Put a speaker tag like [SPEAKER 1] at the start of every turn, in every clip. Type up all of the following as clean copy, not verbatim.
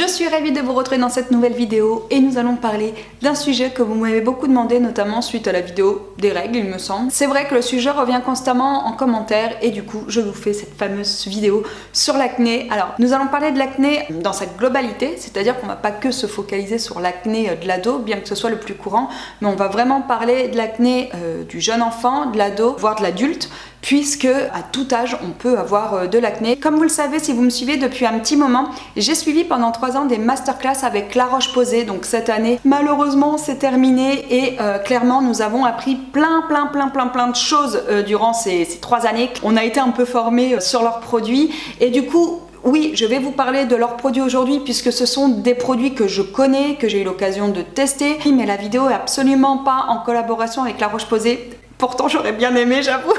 [SPEAKER 1] Je suis ravie de vous retrouver dans cette nouvelle vidéo et nous allons parler d'un sujet que vous m'avez beaucoup demandé, notamment suite à la vidéo des règles, il me semble. C'est vrai que le sujet revient constamment en commentaire et du coup je vous fais cette fameuse vidéo sur l'acné. Alors nous allons parler de l'acné dans sa globalité, c'est-à-dire qu'on va pas que se focaliser sur l'acné de l'ado, bien que ce soit le plus courant, mais on va vraiment parler de l'acné du jeune enfant, de l'ado, voire de l'adulte, puisque à tout âge on peut avoir de l'acné. Comme vous le savez, si vous me suivez depuis un petit moment, j'ai suivi pendant 3 ans des masterclass avec La Roche-Posay. Donc cette année malheureusement c'est terminé et clairement nous avons appris plein de choses durant ces 3 années. On a été un peu formés sur leurs produits et du coup oui, je vais vous parler de leurs produits aujourd'hui puisque ce sont des produits que je connais, que j'ai eu l'occasion de tester, mais la vidéo est absolument pas en collaboration avec La Roche-Posay. Pourtant j'aurais bien aimé, j'avoue.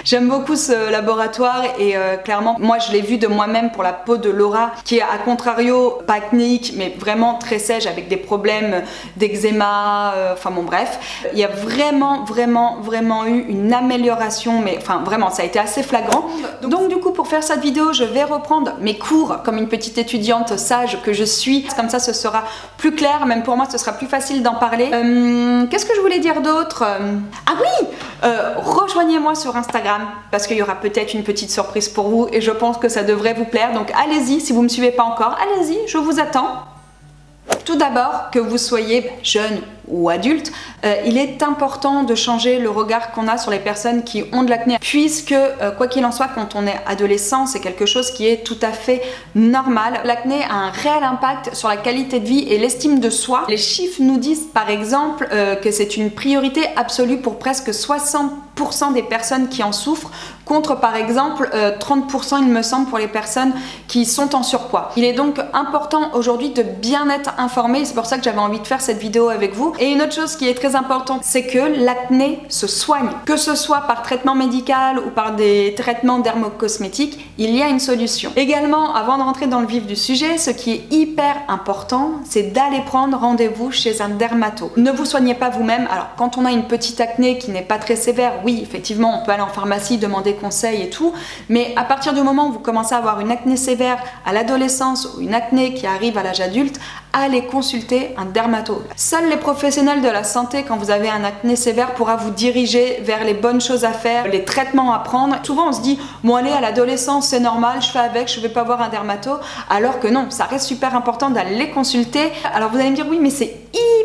[SPEAKER 1] J'aime beaucoup ce laboratoire et clairement moi je l'ai vu de moi-même pour la peau de Laura qui est à contrario pas acnéique mais vraiment très sèche avec des problèmes d'eczéma, enfin bon bref. Il y a vraiment eu une amélioration, mais enfin vraiment ça a été assez flagrant. Donc du coup pour faire cette vidéo je vais reprendre mes cours comme une petite étudiante sage que je suis. Comme ça ce sera plus clair, même pour moi ce sera plus facile d'en parler. Qu'est-ce que je voulais dire d'autre? Ah oui, rejoignez-moi sur Instagram parce qu'il y aura peut-être une petite surprise pour vous et je pense que ça devrait vous plaire, donc allez-y, si vous ne me suivez pas encore, allez-y, je vous attends. Tout d'abord, que vous soyez jeune ou adulte, il est important de changer le regard qu'on a sur les personnes qui ont de l'acné, puisque quoi qu'il en soit, quand on est adolescent, c'est quelque chose qui est tout à fait normal. L'acné a un réel impact sur la qualité de vie et l'estime de soi. Les chiffres nous disent par exemple que c'est une priorité absolue pour presque 60% des personnes qui en souffrent, contre par exemple 30% il me semble pour les personnes qui sont en surpoids. Il est donc important aujourd'hui de bien être informé, c'est pour ça que j'avais envie de faire cette vidéo avec vous. Et une autre chose qui est très importante, c'est que l'acné se soigne. Que ce soit par traitement médical ou par des traitements dermocosmétiques, il y a une solution. Également, avant de rentrer dans le vif du sujet, ce qui est hyper important, c'est d'aller prendre rendez-vous chez un dermato. Ne vous soignez pas vous-même. Alors quand on a une petite acné qui n'est pas très sévère, oui effectivement on peut aller en pharmacie, demander conseil et tout, mais à partir du moment où vous commencez à avoir une acné sévère à l'adolescence ou une acné qui arrive à l'âge adulte, allez consulter un dermatologue. Seuls les professionnels de la santé, quand vous avez un acné sévère, pourra vous diriger vers les bonnes choses à faire, les traitements à prendre. Souvent on se dit, bon allez, à l'adolescence c'est normal, je fais avec, je vais pas voir un dermato, alors que non, ça reste super important d'aller les consulter. Alors vous allez me dire, oui mais c'est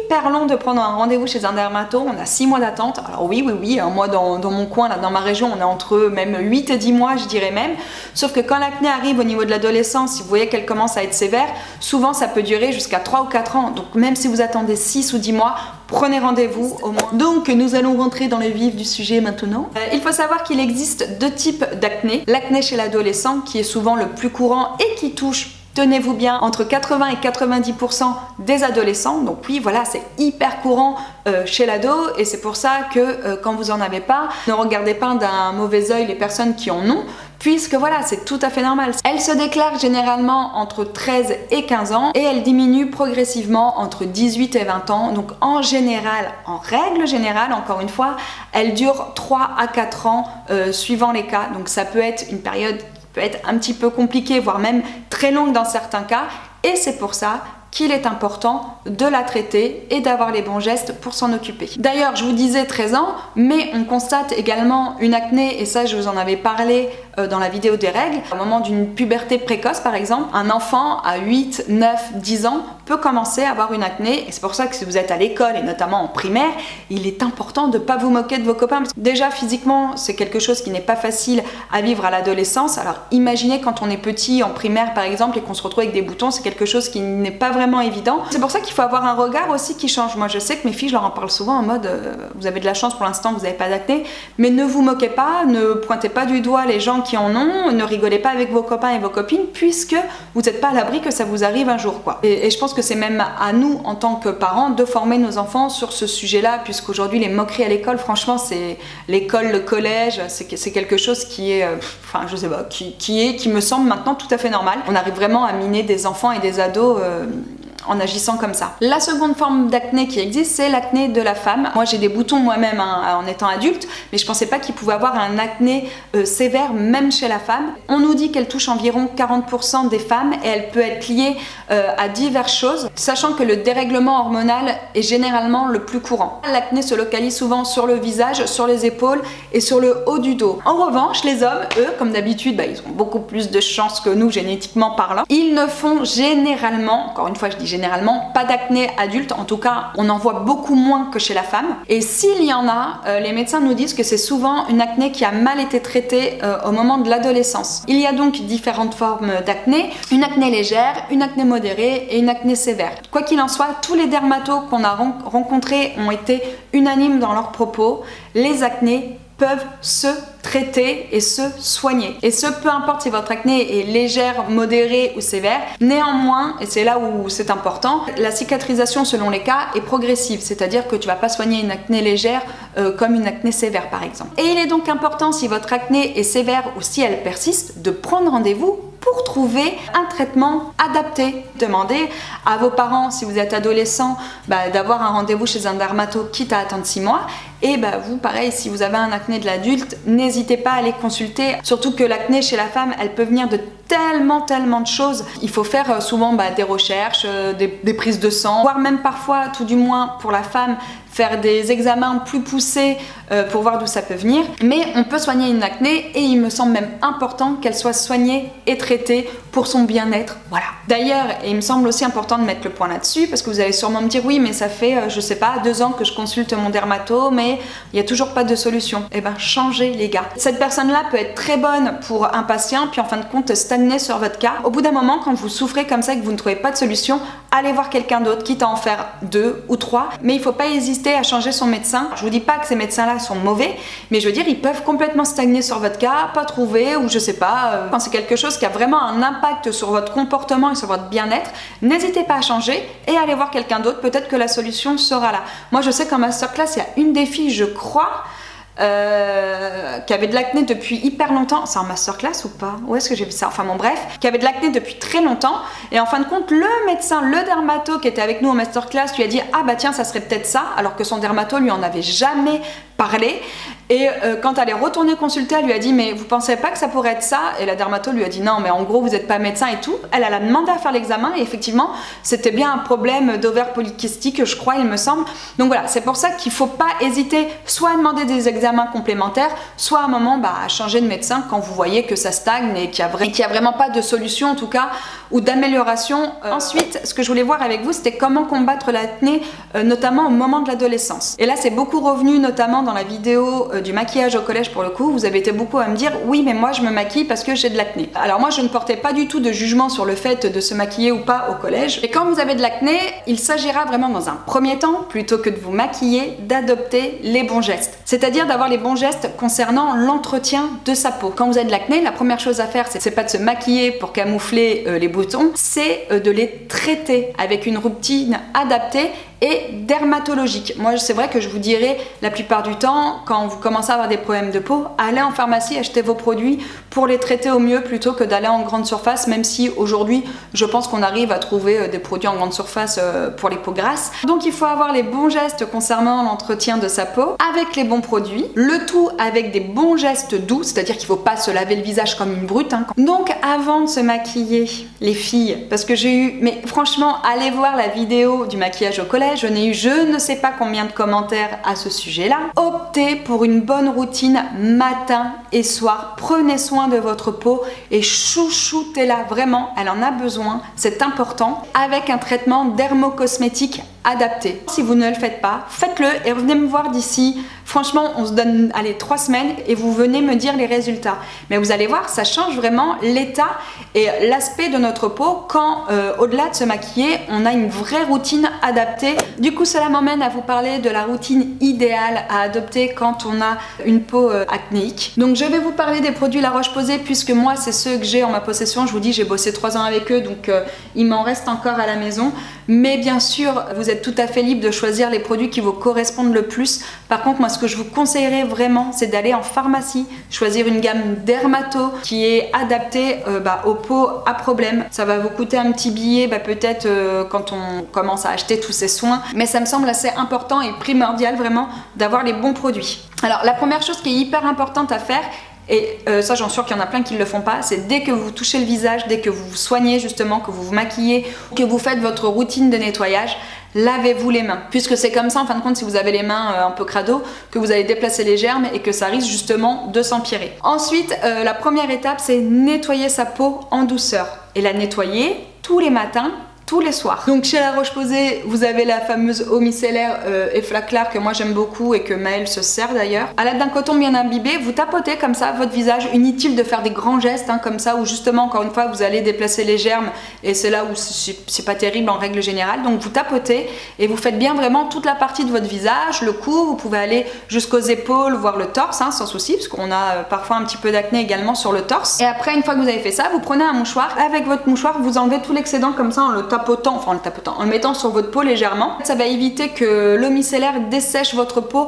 [SPEAKER 1] hyper long de prendre un rendez-vous chez un dermato, on a 6 mois d'attente. Alors oui, moi dans mon coin, là, dans ma région, on est entre même 8 et 10 mois, je dirais même. Sauf que quand l'acné arrive au niveau de l'adolescence, si vous voyez qu'elle commence à être sévère, souvent ça peut durer jusqu'à 3 ou 4 ans. Donc même si vous attendez 6 ou 10 mois, prenez rendez-vous au moins. Donc nous allons rentrer dans le vif du sujet maintenant. Il faut savoir qu'il existe 2 types d'acné. L'acné chez l'adolescent, qui est souvent le plus courant et qui touche, tenez-vous bien, entre 80 et 90% des adolescents. Donc oui, voilà, c'est hyper courant chez l'ado et c'est pour ça que quand vous en avez pas, ne regardez pas d'un mauvais œil les personnes qui en ont, puisque voilà, c'est tout à fait normal. Elle se déclare généralement entre 13 et 15 ans et elle diminue progressivement entre 18 et 20 ans. Donc en général, en règle générale, encore une fois, elle dure 3 à 4 ans suivant les cas. Donc ça peut être une période peut être un petit peu compliquée, voire même très longue dans certains cas, et c'est pour ça qu'il est important de la traiter et d'avoir les bons gestes pour s'en occuper. D'ailleurs, je vous disais 13 ans, mais on constate également une acné, et ça je vous en avais parlé dans la vidéo des règles, au moment d'une puberté précoce par exemple, un enfant à 8, 9, 10 ans peut commencer à avoir une acné, et c'est pour ça que si vous êtes à l'école et notamment en primaire, il est important de ne pas vous moquer de vos copains, parce que déjà physiquement c'est quelque chose qui n'est pas facile à vivre à l'adolescence. Alors imaginez quand on est petit en primaire par exemple et qu'on se retrouve avec des boutons, c'est quelque chose qui n'est pas vraiment évident. C'est pour ça qu'il faut avoir un regard aussi qui change. Moi je sais que mes filles, je leur en parle souvent en mode vous avez de la chance pour l'instant, vous n'avez pas d'acné, mais ne vous moquez pas, ne pointez pas du doigt les gens qui en ont, ne rigolez pas avec vos copains et vos copines, puisque vous n'êtes pas à l'abri que ça vous arrive un jour quoi. Et je pense que c'est même à nous en tant que parents de former nos enfants sur ce sujet là, puisqu'aujourd'hui les moqueries à l'école, franchement c'est l'école, le collège, c'est quelque chose qui est enfin je sais pas, qui me semble maintenant tout à fait normal. On arrive vraiment à miner des enfants et des ados en agissant comme ça. La seconde forme d'acné qui existe, c'est l'acné de la femme. Moi j'ai des boutons moi-même en étant adulte, mais je pensais pas qu'il pouvait avoir un acné sévère même chez la femme. On nous dit qu'elle touche environ 40% des femmes et elle peut être liée à diverses choses, sachant que le dérèglement hormonal est généralement le plus courant. L'acné se localise souvent sur le visage, sur les épaules et sur le haut du dos. En revanche, les hommes, eux, comme d'habitude, ils ont beaucoup plus de chances que nous génétiquement parlant. Ils ne font généralement, encore une fois je dis généralement, pas d'acné adulte, en tout cas on en voit beaucoup moins que chez la femme. Et s'il y en a, les médecins nous disent que c'est souvent une acné qui a mal été traitée au moment de l'adolescence. Il y a donc différentes formes d'acné, une acné légère, une acné modérée et une acné sévère. Quoi qu'il en soit, tous les dermatos qu'on a rencontrés ont été unanimes dans leurs propos, les acnés peuvent se traiter et se soigner. Et ce, peu importe si votre acné est légère, modérée ou sévère. Néanmoins, et c'est là où c'est important, la cicatrisation selon les cas est progressive, c'est-à-dire que tu vas pas soigner une acné légère comme une acné sévère par exemple. Et il est donc important, si votre acné est sévère ou si elle persiste, de prendre rendez-vous pour trouver un traitement adapté. Demandez à vos parents, si vous êtes adolescent, d'avoir un rendez-vous chez un dermato quitte à attendre 6 mois. Et vous, pareil, si vous avez un acné de l'adulte, n'hésitez pas à aller consulter. Surtout que l'acné chez la femme, elle peut venir de tellement de choses. Il faut faire souvent des recherches, des prises de sang, voire même parfois, tout du moins pour la femme, faire des examens plus poussés pour voir d'où ça peut venir. Mais on peut soigner une acné et il me semble même important qu'elle soit soignée et traitée pour son bien-être. Voilà. D'ailleurs, et il me semble aussi important de mettre le point là-dessus, parce que vous allez sûrement me dire oui, mais ça fait, je sais pas, 2 ans que je consulte mon dermato, mais il n'y a toujours pas de solution. Eh ben, changez les gars. Cette personne-là peut être très bonne pour un patient, puis en fin de compte stagner sur votre cas. Au bout d'un moment, quand vous souffrez comme ça et que vous ne trouvez pas de solution, allez voir quelqu'un d'autre, quitte à en faire 2 ou 3. Mais il ne faut pas hésiter à changer son médecin. Je vous dis pas que ces médecins-là sont mauvais, mais je veux dire, ils peuvent complètement stagner sur votre cas, pas trouver, ou je sais pas, quand c'est quelque chose qui a vraiment un impact sur votre comportement et sur votre bien-être, n'hésitez pas à changer et à aller voir quelqu'un d'autre. Peut-être que la solution sera là. Moi, je sais qu'en masterclass, il y a une des filles, je crois, qui avait de l'acné depuis hyper longtemps. C'est en masterclass ou pas? Où est-ce que j'ai vu ça? Enfin bon bref, qui avait de l'acné depuis très longtemps et en fin de compte le médecin, le dermato qui était avec nous en masterclass lui a dit ah bah tiens ça serait peut-être ça, alors que son dermato lui en avait jamais parlé. Et quand elle est retournée consulter, elle lui a dit mais vous pensez pas que ça pourrait être ça? Et la dermato lui a dit non mais en gros vous n'êtes pas médecin et tout. Elle a demandé à faire l'examen et effectivement c'était bien un problème d'ovaire polykystique je crois il me semble. Donc voilà, c'est pour ça qu'il faut pas hésiter soit à demander des examens complémentaires, soit à un moment à changer de médecin quand vous voyez que ça stagne et qu'il y a vraiment pas de solution en tout cas ou d'amélioration. Ensuite, ce que je voulais voir avec vous, c'était comment combattre l'acné, notamment au moment de l'adolescence. Et là, c'est beaucoup revenu, notamment dans la vidéo du maquillage au collège pour le coup. Vous avez été beaucoup à me dire, oui, mais moi, je me maquille parce que j'ai de l'acné. Alors moi, je ne portais pas du tout de jugement sur le fait de se maquiller ou pas au collège. Et quand vous avez de l'acné, il s'agira vraiment dans un premier temps, plutôt que de vous maquiller, d'adopter les bons gestes. C'est-à-dire d'avoir les bons gestes concernant l'entretien de sa peau. Quand vous avez de l'acné, la première chose à faire, c'est pas de se maquiller pour camoufler les boutons, c'est de les traiter avec une routine adaptée et dermatologique. Moi, c'est vrai que je vous dirais, la plupart du temps, quand vous commencez à avoir des problèmes de peau, allez en pharmacie, achetez vos produits pour les traiter au mieux plutôt que d'aller en grande surface, même si aujourd'hui, je pense qu'on arrive à trouver des produits en grande surface pour les peaux grasses. Donc, il faut avoir les bons gestes concernant l'entretien de sa peau avec les bons produits, le tout avec des bons gestes doux, c'est-à-dire qu'il ne faut pas se laver le visage comme une brute. Donc, avant de se maquiller, les filles, parce que j'ai eu, mais franchement, allez voir la vidéo du maquillage au collège, je n'ai eu je ne sais pas combien de commentaires à ce sujet-là. Optez pour une bonne routine matin et soir. Prenez soin de votre peau et chouchoutez-la vraiment, elle en a besoin, c'est important, avec un traitement dermocosmétique adapté. Si vous ne le faites pas, faites-le et revenez me voir d'ici. Franchement, on se donne 3 semaines et vous venez me dire les résultats. Mais vous allez voir, ça change vraiment l'état et l'aspect de notre peau quand, au-delà de se maquiller, on a une vraie routine adaptée. Du coup, cela m'emmène à vous parler de la routine idéale à adopter quand on a une peau acnéique. Donc, je vais vous parler des produits La Roche-Posay puisque moi, c'est ceux que j'ai en ma possession. Je vous dis, j'ai bossé 3 ans avec eux, donc il m'en reste encore à la maison. Mais bien sûr, vous êtes tout à fait libre de choisir les produits qui vous correspondent le plus. Par contre, moi, ce ce que je vous conseillerais vraiment, c'est d'aller en pharmacie, choisir une gamme dermato qui est adaptée aux peaux à problème. Ça va vous coûter un petit billet, peut-être quand on commence à acheter tous ces soins, mais ça me semble assez important et primordial vraiment d'avoir les bons produits. Alors la première chose qui est hyper importante à faire, et ça j'en suis sûre qu'il y en a plein qui ne le font pas, c'est dès que vous touchez le visage, dès que vous vous soignez justement, que vous vous maquillez, que vous faites votre routine de nettoyage, lavez-vous les mains, puisque c'est comme ça en fin de compte, si vous avez les mains un peu crado, que vous allez déplacer les germes et que ça risque justement de s'empirer. Ensuite, la première étape, c'est nettoyer sa peau en douceur et la nettoyer tous les matins, tous les soirs. Donc chez La Roche-Posay, vous avez la fameuse eau micellaire Efflaclar que moi j'aime beaucoup et que Maëlle se sert d'ailleurs. À l'aide d'un coton bien imbibé, vous tapotez comme ça votre visage. Inutile de faire des grands gestes comme ça, où justement encore une fois vous allez déplacer les germes et c'est là où c'est pas terrible en règle générale. Donc vous tapotez et vous faites bien vraiment toute la partie de votre visage, le cou, vous pouvez aller jusqu'aux épaules, voire le torse sans souci, parce qu'on a parfois un petit peu d'acné également sur le torse. Et après, une fois que vous avez fait ça, vous prenez un mouchoir. Avec votre mouchoir, vous enlevez tout l'excédent comme ça en le tapotant, en le mettant sur votre peau légèrement. Ça va éviter que l'eau micellaire dessèche votre peau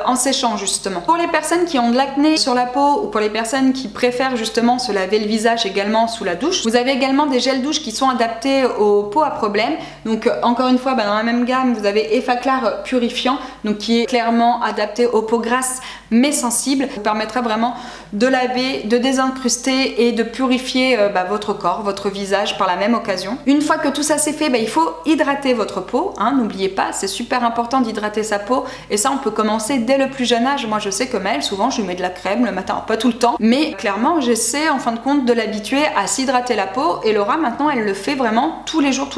[SPEAKER 1] en séchant justement. Pour les personnes qui ont de l'acné sur la peau ou pour les personnes qui préfèrent justement se laver le visage également sous la douche, vous avez également des gels douche qui sont adaptés aux peaux à problème. Donc encore une fois, dans la même gamme, vous avez Effaclar purifiant, donc qui est clairement adapté aux peaux grasses mais sensibles. Ça vous permettra vraiment de laver, de désincruster et de purifier votre corps, votre visage par la même occasion. Une fois que tout ça c'est fait, il faut hydrater votre peau, n'oubliez pas, c'est super important d'hydrater sa peau et ça on peut commencer dès le plus jeune âge. Moi je sais que Maëlle, souvent je lui mets de la crème le matin, pas tout le temps, mais clairement j'essaie en fin de compte de l'habituer à s'hydrater la peau et Laura maintenant elle le fait vraiment tous les jours.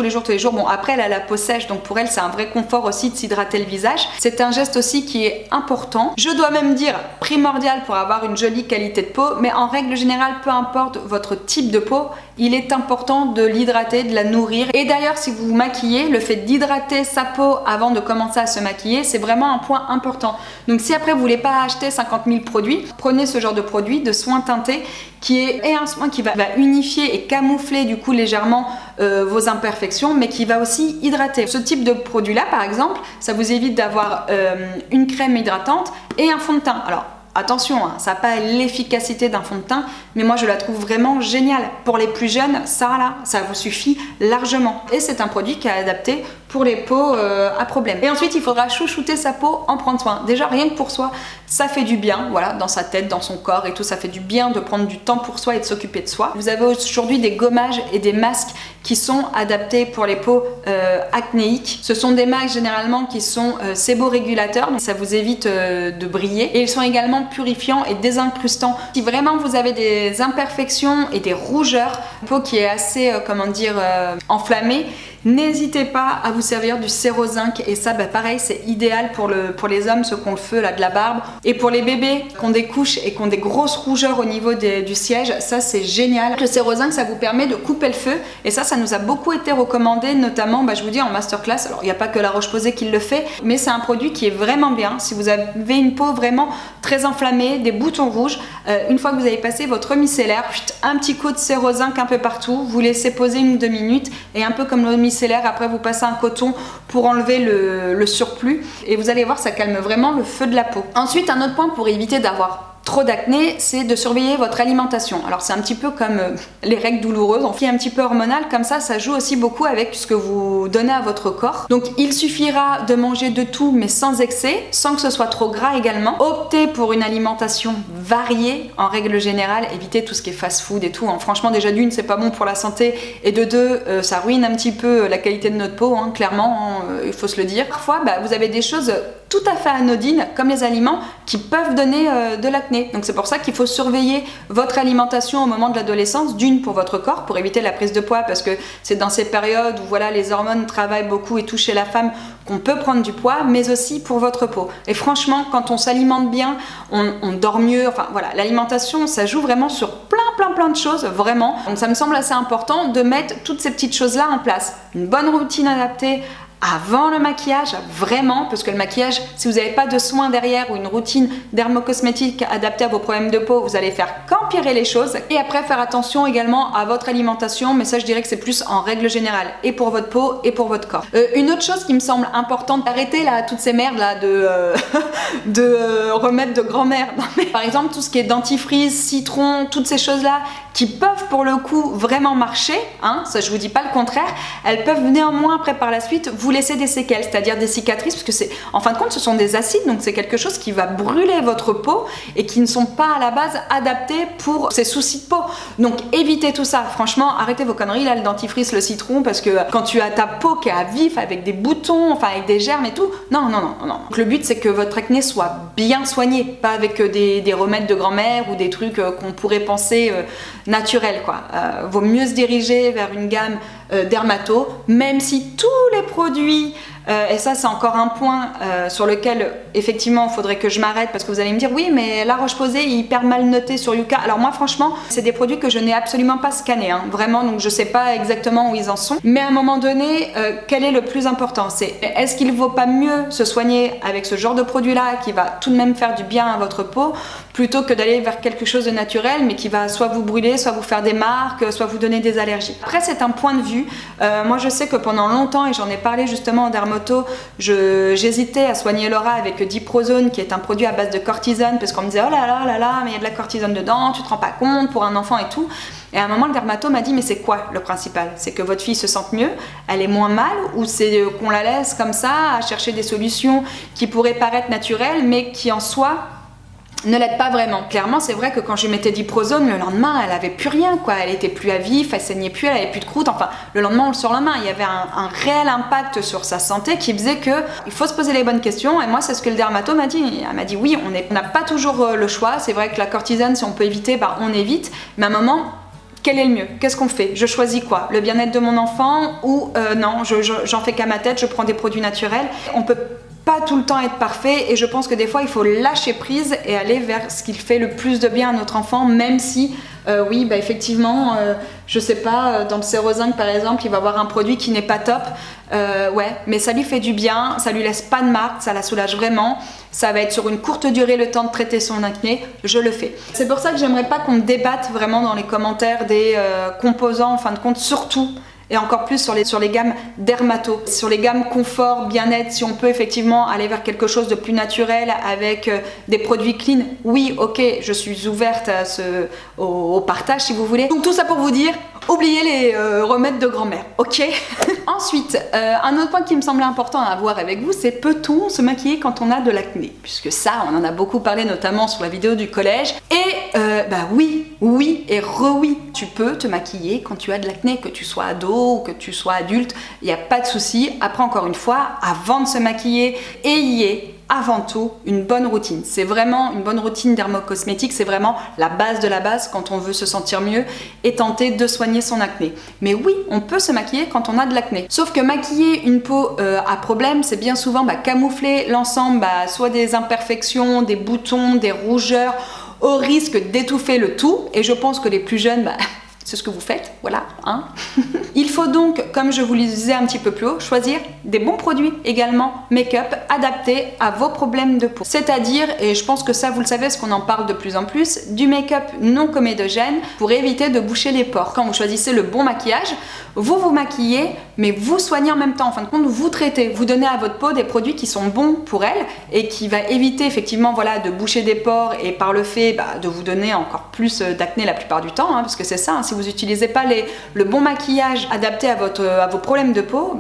[SPEAKER 1] Bon après elle a la peau sèche donc pour elle c'est un vrai confort aussi de s'hydrater le visage. C'est un geste aussi qui est important, je dois même dire primordial pour avoir une jolie qualité de peau, mais en règle générale peu importe votre type de peau, il est important de l'hydrater, de la nourrir. Et d'ailleurs, si vous vous maquillez, le fait d'hydrater sa peau avant de commencer à se maquiller, c'est vraiment un point important. Donc si après vous voulez pas acheter 50 000 produits, prenez ce genre de produit, de soin teinté, qui est un soin qui va unifier et camoufler du coup légèrement vos imperfections, mais qui va aussi hydrater. Ce type de produit là par exemple, ça vous évite d'avoir une crème hydratante et un fond de teint. Alors attention, ça n'a pas l'efficacité d'un fond de teint, mais moi je la trouve vraiment géniale. Pour les plus jeunes, ça vous suffit largement. Et c'est un produit qui est adapté pour les peaux à problème. Et ensuite, il faudra chouchouter sa peau, en prendre soin. Déjà, rien que pour soi, ça fait du bien, voilà, dans sa tête, dans son corps et tout, ça fait du bien de prendre du temps pour soi et de s'occuper de soi. Vous avez aujourd'hui des gommages et des masques qui sont adaptés pour les peaux acnéiques. Ce sont des masques généralement qui sont séborégulateurs, donc ça vous évite de briller. Et ils sont également purifiants et désincrustants. Si vraiment vous avez des imperfections et des rougeurs, une peau qui est assez, enflammée, n'hésitez pas à vous servir du Sérozinc et ça pareil c'est idéal pour les hommes, ceux qui ont le feu là, de la barbe, et pour les bébés qui ont des couches et qui ont des grosses rougeurs au niveau du siège, ça c'est génial. Le Sérozinc ça vous permet de couper le feu et ça nous a beaucoup été recommandé, notamment je vous dis en masterclass. Alors il n'y a pas que La Roche-Posay qui le fait, mais c'est un produit qui est vraiment bien si vous avez une peau vraiment très enflammée, des boutons rouges. Une fois que vous avez passé votre micellaire, un petit coup de Sérozinc un peu partout, vous laissez poser 1 ou 2 minutes et un peu comme le micellaire, après vous passez un coton pour enlever le surplus et vous allez voir ça calme vraiment le feu de la peau. Ensuite un autre point pour éviter d'avoir trop d'acné, c'est de surveiller votre alimentation. Alors c'est un petit peu comme les règles douloureuses, on fait un petit peu hormonal, comme ça joue aussi beaucoup avec ce que vous donnez à votre corps. Donc il suffira de manger de tout mais sans excès, sans que ce soit trop gras également. Optez pour une alimentation variée en règle générale, évitez tout ce qui est fast-food et tout. Franchement déjà d'une c'est pas bon pour la santé et de deux ça ruine un petit peu la qualité de notre peau, clairement, il faut se le dire. Parfois vous avez des choses tout à fait anodines comme les aliments qui peuvent donner de l'acné. Donc c'est pour ça qu'il faut surveiller votre alimentation au moment de l'adolescence, d'une pour votre corps, pour éviter la prise de poids, parce que c'est dans ces périodes où les hormones travaillent beaucoup et tout chez la femme qu'on peut prendre du poids, mais aussi pour votre peau. Et franchement, quand on s'alimente bien, on dort mieux, l'alimentation ça joue vraiment sur plein de choses, vraiment. Donc ça me semble assez important de mettre toutes ces petites choses là en place. Une bonne routine adaptée avant le maquillage, vraiment, parce que le maquillage, si vous n'avez pas de soins derrière ou une routine dermocosmétique adaptée à vos problèmes de peau, vous allez faire qu'empirer les choses. Et après, faire attention également à votre alimentation, mais ça je dirais que c'est plus en règle générale, et pour votre peau et pour votre corps. Une autre chose qui me semble importante, arrêtez là toutes ces merdes là de remèdes de grand-mère. Par exemple, tout ce qui est dentifrice, citron, toutes ces choses là qui peuvent pour le coup vraiment marcher, hein, ça je vous dis pas le contraire, elles peuvent néanmoins après par la suite vous laisser des séquelles, c'est-à-dire des cicatrices, parce que c'est, en fin de compte, ce sont des acides, donc c'est quelque chose qui va brûler votre peau et qui ne sont pas à la base adaptés pour ces soucis de peau. Donc évitez tout ça, franchement, arrêtez vos conneries là, le dentifrice, le citron, parce que quand tu as ta peau qui est à vif avec des boutons, enfin avec des germes et tout, non. Donc, le but c'est que votre acné soit bien soigné, pas avec des remèdes de grand-mère ou des trucs qu'on pourrait penser naturels quoi. Vaut mieux se diriger vers une gamme dermato, même si tous les produits et ça c'est encore un point sur lequel effectivement il faudrait que je m'arrête, parce que vous allez me dire oui mais La Roche-Posay est hyper mal noté sur Yuka. Alors moi franchement c'est des produits que je n'ai absolument pas scannés hein, vraiment, donc je sais pas exactement où ils en sont, mais à un moment donné quel est le plus important, c'est est-ce qu'il vaut pas mieux se soigner avec ce genre de produit là qui va tout de même faire du bien à votre peau, plutôt que d'aller vers quelque chose de naturel mais qui va soit vous brûler, soit vous faire des marques, soit vous donner des allergies. Après c'est un point de vue, moi je sais que pendant longtemps, et j'en ai parlé justement en dermato, j'hésitais à soigner Laura avec Diprozone qui est un produit à base de cortisone, parce qu'on me disait oh là là mais il y a de la cortisone dedans, tu te rends pas compte pour un enfant et tout. Et à un moment le dermato m'a dit mais c'est quoi le principal? C'est que votre fille se sente mieux, elle est moins mal, ou c'est qu'on la laisse comme ça à chercher des solutions qui pourraient paraître naturelles mais qui en soi ne l'aide pas vraiment. Clairement, c'est vrai que quand je mettais Diprozone, le lendemain, elle avait plus rien, quoi. Elle était plus à vif, elle saignait plus, elle avait plus de croûte. Enfin, le lendemain ou le surlendemain, il y avait un réel impact sur sa santé qui faisait que il faut se poser les bonnes questions. Et moi, c'est ce que le dermato m'a dit. Elle m'a dit oui, on n'a pas toujours le choix. C'est vrai que la cortisone, si on peut éviter, bah, on évite. Mais à un moment, quel est le mieux? Qu'est-ce qu'on fait? Je choisis quoi? Le bien-être de mon enfant ou non, j'en fais qu'à ma tête, je prends des produits naturels. On peut pas tout le temps être parfait, et je pense que des fois il faut lâcher prise et aller vers ce qui fait le plus de bien à notre enfant, même si oui bah effectivement je sais pas, dans le sérozinc par exemple il va avoir un produit qui n'est pas top, ouais mais ça lui fait du bien, ça lui laisse pas de marque, ça la soulage vraiment, ça va être sur une courte durée le temps de traiter son acné, je le fais. C'est pour ça que j'aimerais pas qu'on débatte vraiment dans les commentaires des composants en fin de compte, surtout et encore plus sur les gammes dermato, sur les gammes confort, bien-être, si on peut effectivement aller vers quelque chose de plus naturel avec des produits clean, oui, ok, je suis ouverte à au partage si vous voulez. Donc tout ça pour vous dire, oubliez les remèdes de grand-mère, ok? Ensuite, un autre point qui me semblait important à voir avec vous, c'est peut-on se maquiller quand on a de l'acné? Puisque ça, on en a beaucoup parlé notamment sur la vidéo du collège. Et bah oui et oui, tu peux te maquiller quand tu as de l'acné, que tu sois ado ou que tu sois adulte, il n'y a pas de souci. Après encore une fois, avant de se maquiller, ayez avant tout une bonne routine. C'est vraiment une bonne routine dermocosmétique, c'est vraiment la base de la base quand on veut se sentir mieux et tenter de soigner son acné. Mais oui, on peut se maquiller quand on a de l'acné. Sauf que maquiller une peau à problème, c'est bien souvent camoufler l'ensemble, soit des imperfections, des boutons, des rougeurs, au risque d'étouffer le tout. Et je pense que les plus jeunes, c'est ce que vous faites, voilà, hein. Il faut donc, comme je vous le disais un petit peu plus haut, choisir des bons produits également make-up adaptés à vos problèmes de peau. C'est-à-dire, et je pense que ça vous le savez parce qu'on en parle de plus en plus, du make-up non comédogène pour éviter de boucher les pores. Quand vous choisissez le bon maquillage, vous vous maquillez, mais vous soignez en même temps. En fin de compte, vous traitez, vous donnez à votre peau des produits qui sont bons pour elle et qui va éviter effectivement de boucher des pores et par le fait de vous donner encore plus d'acné la plupart du temps, hein, parce que c'est ça, hein, si vous n'utilisez pas le bon maquillage adapté à vos problèmes de peau,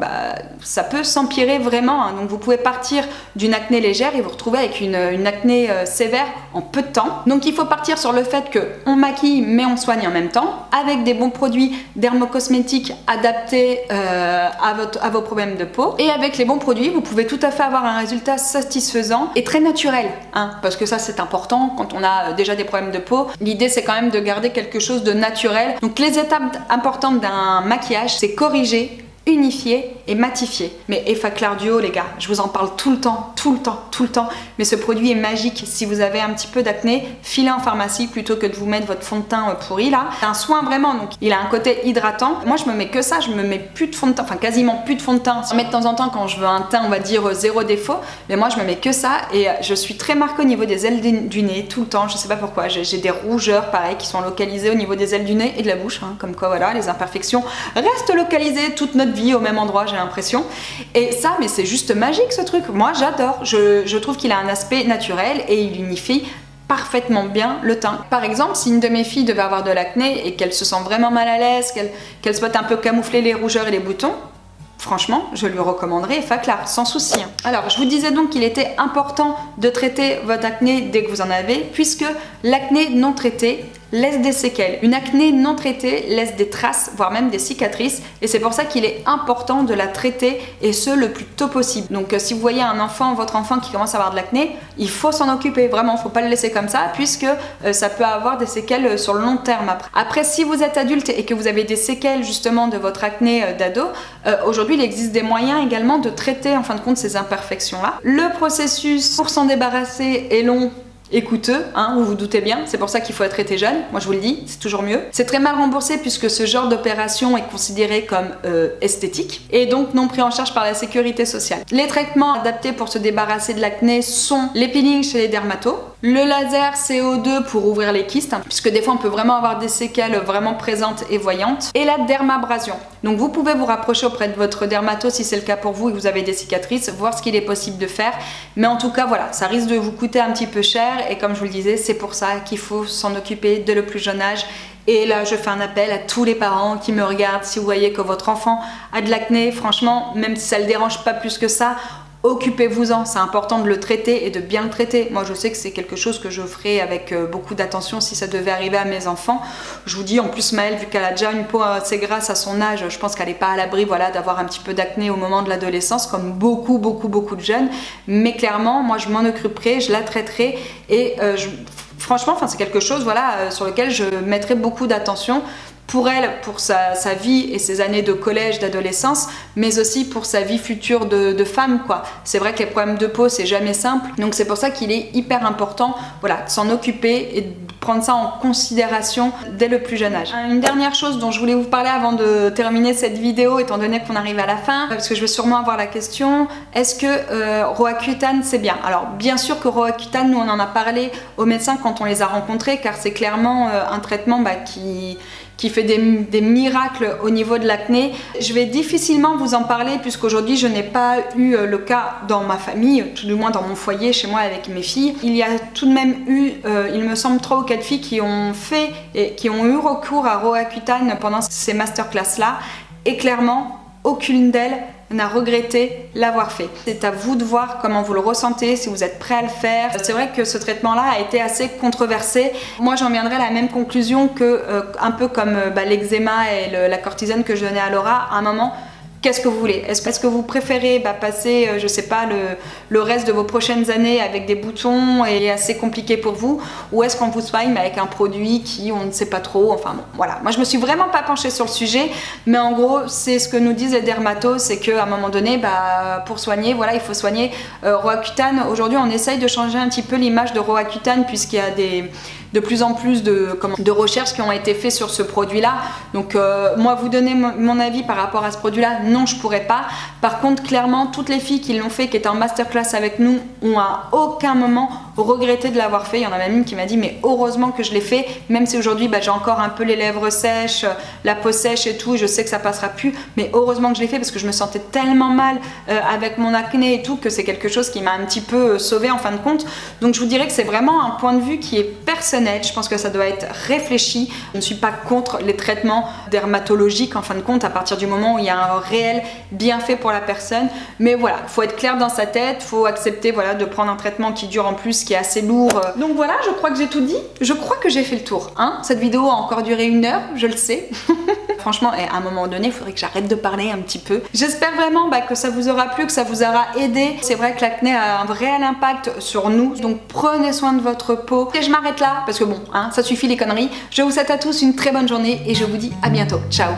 [SPEAKER 1] ça peut s'empirer vraiment, hein. Donc vous pouvez partir d'une acné légère et vous retrouver avec une acné sévère en peu de temps. Donc il faut partir sur le fait qu'on maquille mais on soigne en même temps avec des bons produits dermocosmétiques adaptés à vos problèmes de peau, et avec les bons produits vous pouvez tout à fait avoir un résultat satisfaisant et très naturel, hein, parce que ça c'est important quand on a déjà des problèmes de peau. L'idée c'est quand même de garder quelque chose de naturel. Donc les étapes importantes d'un maquillage, c'est corriger unifié et matifié. Mais Effaclar Duo, les gars, je vous en parle tout le temps, mais ce produit est magique. Si vous avez un petit peu d'acné, filez en pharmacie plutôt que de vous mettre votre fond de teint pourri là. C'est un soin vraiment, donc il a un côté hydratant. Moi je me mets que ça, je me mets plus de fond de teint, enfin quasiment plus de fond de teint. Je mets de temps en temps quand je veux un teint, on va dire zéro défaut, mais moi je me mets que ça et je suis très marquée au niveau des ailes du nez tout le temps, je sais pas pourquoi. J'ai des rougeurs pareil qui sont localisées au niveau des ailes du nez et de la bouche, hein, comme quoi voilà, les imperfections restent localisées toute notre vie au même endroit, j'ai l'impression. Et ça, mais c'est juste magique ce truc. Moi j'adore, je trouve qu'il a un aspect naturel et il unifie parfaitement bien le teint. Par exemple, si une de mes filles devait avoir de l'acné et qu'elle se sent vraiment mal à l'aise, qu'elle souhaite un peu camoufler les rougeurs et les boutons, franchement, je lui recommanderais Effaclar, sans souci. Alors, je vous disais donc qu'il était important de traiter votre acné dès que vous en avez, puisque l'acné non traité laisse des séquelles. Une acné non traitée laisse des traces, voire même des cicatrices, et c'est pour ça qu'il est important de la traiter, et ce, le plus tôt possible. Donc si vous voyez un enfant, votre enfant qui commence à avoir de l'acné, il faut s'en occuper, vraiment, il ne faut pas le laisser comme ça, puisque ça peut avoir des séquelles sur le long terme après. Après, si vous êtes adulte et que vous avez des séquelles justement de votre acné d'ado, aujourd'hui il existe des moyens également de traiter en fin de compte ces imperfections-là. Le processus pour s'en débarrasser est long et coûteux, hein, vous vous doutez bien, c'est pour ça qu'il faut être traité jeune, moi je vous le dis, c'est toujours mieux. C'est très mal remboursé puisque ce genre d'opération est considéré comme esthétique et donc non pris en charge par la sécurité sociale. Les traitements adaptés pour se débarrasser de l'acné sont les peelings chez les dermatos, le laser CO2 pour ouvrir les kystes, hein, puisque des fois on peut vraiment avoir des séquelles vraiment présentes et voyantes, et la dermabrasion. Donc vous pouvez vous rapprocher auprès de votre dermato si c'est le cas pour vous et que vous avez des cicatrices, voir ce qu'il est possible de faire, mais en tout cas voilà, ça risque de vous coûter un petit peu cher. Et comme je vous le disais, c'est pour ça qu'il faut s'en occuper dès le plus jeune âge. Et là, je fais un appel à tous les parents qui me regardent. Si vous voyez que votre enfant a de l'acné, franchement, même si ça ne le dérange pas plus que ça, occupez-vous-en, c'est important de le traiter et de bien le traiter. Moi je sais que c'est quelque chose que je ferai avec beaucoup d'attention si ça devait arriver à mes enfants. Je vous dis, en plus Maëlle, vu qu'elle a déjà une peau assez grasse à son âge, je pense qu'elle n'est pas à l'abri voilà, d'avoir un petit peu d'acné au moment de l'adolescence, comme beaucoup de jeunes. Mais clairement, moi je m'en occuperai, je la traiterai et franchement, c'est quelque chose voilà, sur lequel je mettrai beaucoup d'attention. Pour elle, pour sa vie et ses années de collège, d'adolescence, mais aussi pour sa vie future de femme, quoi. C'est vrai que les problèmes de peau, c'est jamais simple, donc c'est pour ça qu'il est hyper important, voilà, de s'en occuper et de prendre ça en considération dès le plus jeune âge. Une dernière chose dont je voulais vous parler avant de terminer cette vidéo, étant donné qu'on arrive à la fin, parce que je vais sûrement avoir la question, est-ce que Roaccutane c'est bien? Alors bien sûr que Roaccutane, nous on en a parlé aux médecins quand on les a rencontrés, car c'est clairement un traitement qui fait des miracles au niveau de l'acné. Je vais difficilement vous en parler puisqu'aujourd'hui je n'ai pas eu le cas dans ma famille, tout du moins dans mon foyer, chez moi avec mes filles. Il y a tout de même eu, il me semble, 3 ou 4 filles qui ont fait et qui ont eu recours à Roaccutane pendant ces masterclass là, et clairement aucune d'elles n'a regretté l'avoir fait. C'est à vous de voir comment vous le ressentez, si vous êtes prêt à le faire. C'est vrai que ce traitement-là a été assez controversé. Moi, j'en viendrai à la même conclusion que, un peu comme l'eczéma et la cortisone que je donnais à Laura, à un moment, qu'est-ce que vous voulez? Est-ce que vous préférez passer, je sais pas, le reste de vos prochaines années avec des boutons et assez compliqué pour vous, ou est-ce qu'on vous soigne avec un produit qui on ne sait pas trop, enfin bon, voilà. Moi je me suis vraiment pas penchée sur le sujet, mais en gros c'est ce que nous disent les dermatos, c'est qu'à un moment donné, pour soigner, voilà, il faut soigner. Roaccutane, aujourd'hui on essaye de changer un petit peu l'image de Roaccutane puisqu'il y a de plus en plus de recherches qui ont été faites sur ce produit-là. Donc moi vous donner mon avis par rapport à ce produit-là, non je pourrais pas. Par contre clairement toutes les filles qui l'ont fait, qui étaient en masterclass avec nous, ont à aucun moment regretté de l'avoir fait. Il y en a même une qui m'a dit mais heureusement que je l'ai fait, même si aujourd'hui j'ai encore un peu les lèvres sèches, la peau sèche et tout, je sais que ça passera plus, mais heureusement que je l'ai fait parce que je me sentais tellement mal avec mon acné et tout, que c'est quelque chose qui m'a un petit peu sauvée en fin de compte. Donc je vous dirais que c'est vraiment un point de vue qui est personnel. Je pense que ça doit être réfléchi. Je ne suis pas contre les traitements dermatologiques en fin de compte à partir du moment où il y a un réel bienfait pour la personne. Mais voilà, il faut être clair dans sa tête, il faut accepter voilà, de prendre un traitement qui dure en plus, qui est assez lourd. Donc voilà, je crois que j'ai tout dit. Je crois que j'ai fait le tour. Hein, cette vidéo a encore duré 1 heure, je le sais. Franchement, à un moment donné, il faudrait que j'arrête de parler un petit peu. J'espère vraiment que ça vous aura plu, que ça vous aura aidé. C'est vrai que l'acné a un réel impact sur nous, donc prenez soin de votre peau. Et je m'arrête là, parce que bon, ça suffit les conneries. Je vous souhaite à tous une très bonne journée et je vous dis à bientôt. Ciao!